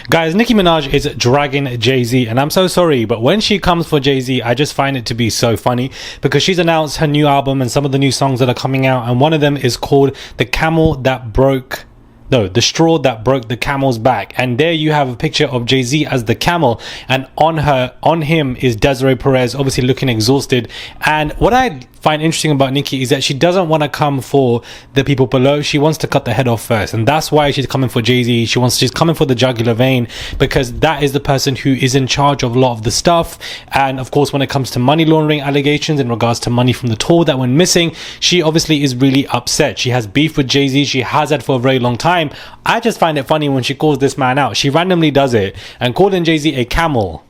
Guys, Nicki Minaj is dragging Jay Z, and I'm so sorry, but when she comes for Jay Z, I just find it to be so funny because she's announced her new album and some of the new songs that are coming out, and one of them is called The Straw That Broke the Camel's Back. And there you have a picture of Jay Z as the camel, and on him is Desiree Perez, obviously looking exhausted. And what I find interesting about Nicki is that she doesn't want to come for the people below. She wants to cut the head off first, and that's why she's coming for Jay Z. She's coming for the jugular vein because that is the person who is in charge of a lot of the stuff. And of course, when it comes to money laundering allegations in regards to money from the tour that went missing, she obviously is really upset. She has beef with Jay Z. She has had for a very long time. I just find it funny when she calls this man out. She randomly does it, and calling Jay Z a camel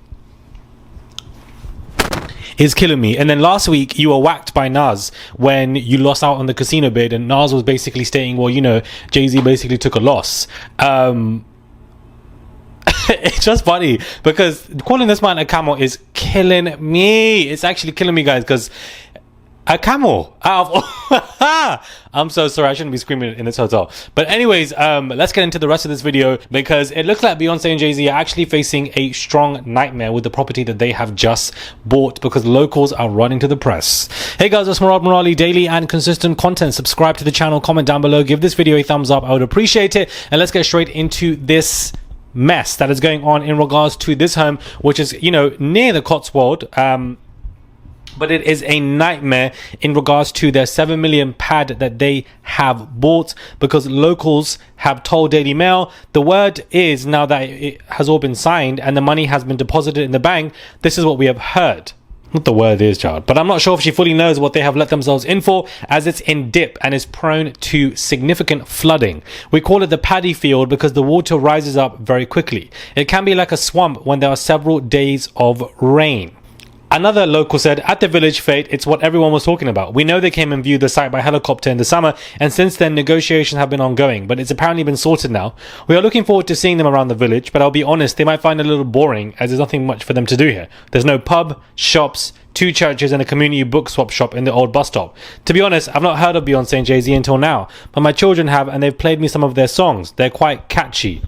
is killing me. And then last week you were whacked by Nas when you lost out on the casino bid, and Nas was basically stating, well, you know, Jay Z basically took a loss. It's just funny because calling this man a camel is killing me. It's actually killing me, guys, because a camel out of I'm so sorry, I shouldn't be screaming in this hotel. But anyways, let's get into the rest of this video because it looks like Beyonce and Jay Z are actually facing a strong nightmare with the property that they have just bought because locals are running to the press. Hey guys, it's Murad Morali, daily and consistent content. Subscribe to the channel, comment down below, give this video a thumbs up, I would appreciate it. And let's get straight into this mess that is going on in regards to this home, which is, you know, near the Cotswold. But it is a nightmare in regards to their 7 million pad that they have bought because locals have told Daily Mail the word is now that it has all been signed and the money has been deposited in the bank. This is what we have heard. What the word is, child. But I'm not sure if she fully knows what they have let themselves in for, as it's in dip and is prone to significant flooding. We call it the paddy field because the water rises up very quickly. It can be like a swamp when there are several days of rain. Another local said, at the village fete, it's what everyone was talking about. We know they came and viewed the site by helicopter in the summer, and since then negotiations have been ongoing, but it's apparently been sorted now. We are looking forward to seeing them around the village, but I'll be honest, they might find it a little boring as there's nothing much for them to do here. There's no pub, shops, 2 churches and a community book swap shop in the old bus stop. To be honest, I've not heard of Beyonce and Jay Z until now, but my children have and they've played me some of their songs. They're quite catchy.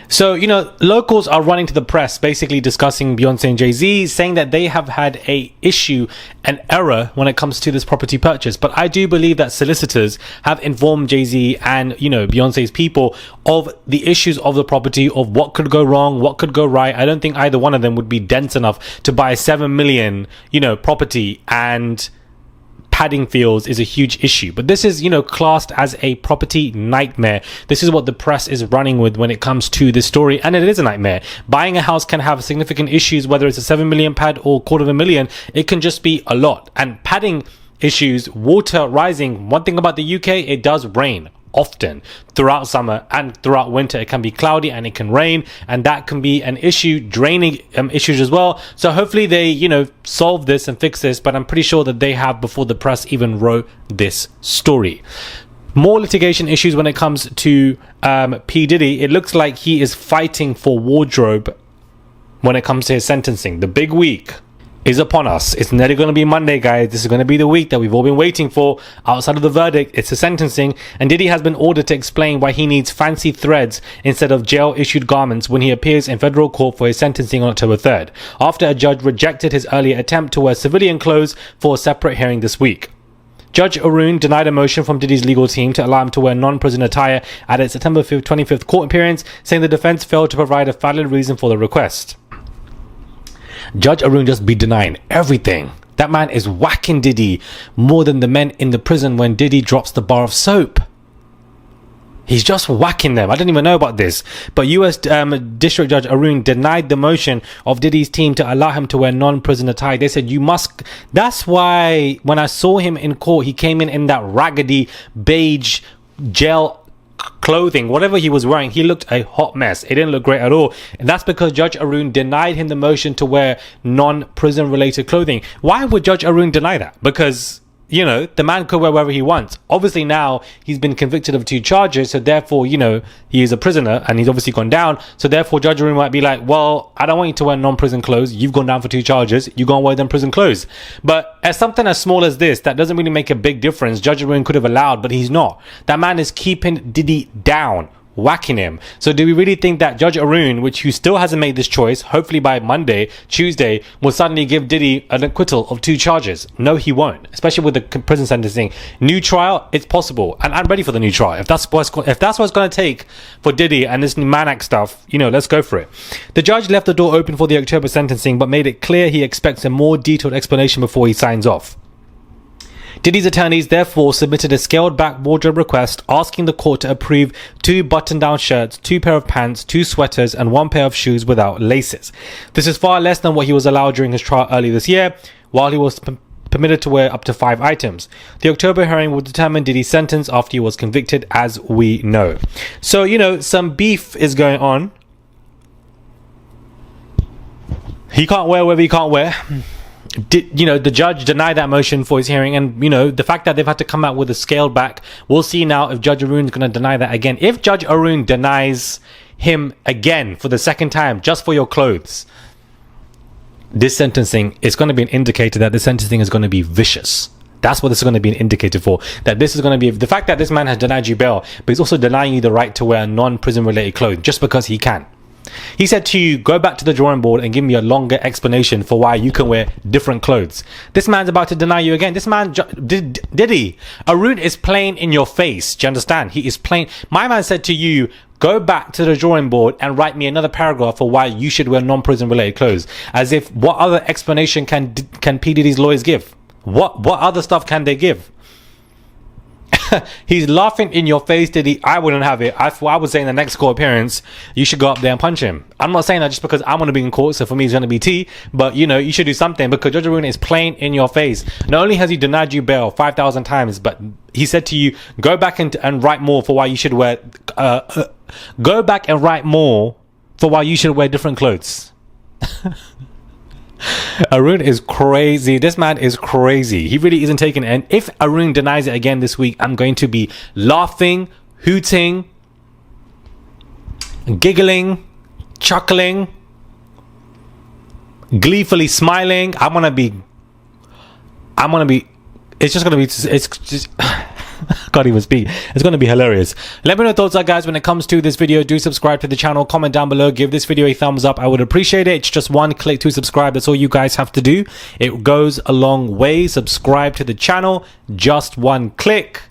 So, you know, locals are running to the press basically discussing Beyonce and Jay Z, saying that they have had an error when it comes to this property purchase. But I do believe that solicitors have informed Jay Z and, you know, Beyonce's people of the issues of the property, of what could go wrong, what could go right. I don't think either one of them would be dense enough to buy a 7 million, you know, property, and padding fields is a huge issue. But this is, you know, classed as a property nightmare. This is what the press is running with when it comes to this story, and it is a nightmare. Buying a house can have significant issues, whether it's a 7 million pad or $250,000. It can just be a lot. And padding issues, water rising. One thing about the UK, it does rain often throughout summer and throughout winter. It can be cloudy and it can rain, and that can be an issue, draining issues as well. So hopefully they, you know, solve this and fix this, but I'm pretty sure that they have before the press even wrote this story. More litigation issues when it comes to P. Diddy. It looks like he is fighting for wardrobe when it comes to his sentencing. The big week is upon us. It's nearly going to be Monday, guys. This is going to be the week that we've all been waiting for. Outside of the verdict, it's the sentencing, and Diddy has been ordered to explain why he needs fancy threads instead of jail-issued garments when he appears in federal court for his sentencing on October 3rd, after a judge rejected his earlier attempt to wear civilian clothes for a separate hearing this week. Judge Arun denied a motion from Diddy's legal team to allow him to wear non-prison attire at its September 25th court appearance, saying the defense failed to provide a valid reason for the request. Judge Arun just be denying everything. That man is whacking Diddy more than the men in the prison when Diddy drops the bar of soap. He's just whacking them. I didn't even know about this. But US District Judge Arun denied the motion of Diddy's team to allow him to wear non-prison attire. They said, you must. That's why when I saw him in court, he came in that raggedy beige gel clothing, whatever he was wearing. He looked a hot mess. It didn't look great at all, and that's because Judge Arun denied him the motion to wear non-prison related clothing. Why would Judge Arun deny that? Because, you know, the man could wear wherever he wants. Obviously now he's been convicted of 2 charges, so therefore, you know, he is a prisoner and he's obviously gone down. So therefore Judge Arun might be like, well, I don't want you to wear non-prison clothes. You've gone down for 2 charges. You go and wear them prison clothes. But as something as small as this, that doesn't really make a big difference. Judge Arun could have allowed, but he's not. That man is keeping Diddy down. whacking him. So do we really think that Judge Arun, who still hasn't made this choice, hopefully by Monday, Tuesday, will suddenly give Diddy an acquittal of 2 charges? No, he won't, especially with the prison sentencing. New trial, it's possible, and I'm ready for the new trial. If that's what it's going to take for Diddy and this Maniac stuff, let's go for it. The judge left the door open for the October sentencing, but made it clear he expects a more detailed explanation before he signs off. Diddy's attorneys therefore submitted a scaled-back wardrobe request asking the court to approve 2 button-down shirts, 2 pair of pants, 2 sweaters, and 1 pair of shoes without laces. This is far less than what he was allowed during his trial earlier this year, while he was permitted to wear up to 5 items. The October hearing will determine Diddy's sentence after he was convicted, as we know. So, some beef is going on. He can't wear whatever he can't wear. The judge denied that motion for his hearing, and the fact that they've had to come out with a scaled back, we'll see now if Judge Arun is going to deny that again. If Judge Arun denies him again for the second time just for your clothes, this sentencing is going to be an indicator that the sentencing is going to be vicious. That's what this is going to be an indicator for. That this is going to be the fact that this man has denied you bail, but he's also denying you the right to wear non-prison related clothes just because he can. He said to you, go back to the drawing board and give me a longer explanation for why you can wear different clothes. This man's about to deny you again. This man, Diddy, Arun is playing in your face. Do you understand? He is playing. My man said to you, go back to the drawing board and write me another paragraph for why you should wear non-prison related clothes. As if, what other explanation can P. Diddy's lawyers give? What other stuff can they give? He's laughing in your face, Diddy. I wouldn't have it. I would say in the next court appearance, you should go up there and punch him. I'm not saying that just because I want to be in court, so for me it's going to be T, but you should do something because Judge Arun is playing in your face. Not only has he denied you bail 5,000 times, but he said to you, go back and write more for why you should wear, go back and write more for why you should wear different clothes. Arun is crazy. This man is crazy. He really isn't taking it. And if Arun denies it again this week, I'm going to be laughing, hooting, giggling, chuckling, gleefully smiling. It's just I can't even speak. It's going to be hilarious. Let me know your thoughts, guys, when it comes to this video. Do subscribe to the channel, comment down below, give this video a thumbs up. I would appreciate it. It's just 1 click to subscribe. That's all you guys have to do. It goes a long way. Subscribe to the channel, just 1 click.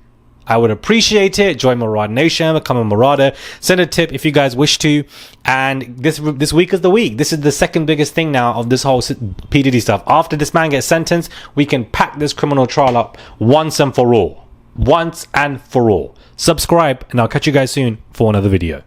I would appreciate it. Join Marauder Nation, become a Marauder. Send a tip if you guys wish to. And this week is the week. This is the second biggest thing now of this whole P. Diddy stuff. After this man gets sentenced, we can pack this criminal trial up once and for all. Once and for all. Subscribe, and I'll catch you guys soon for another video.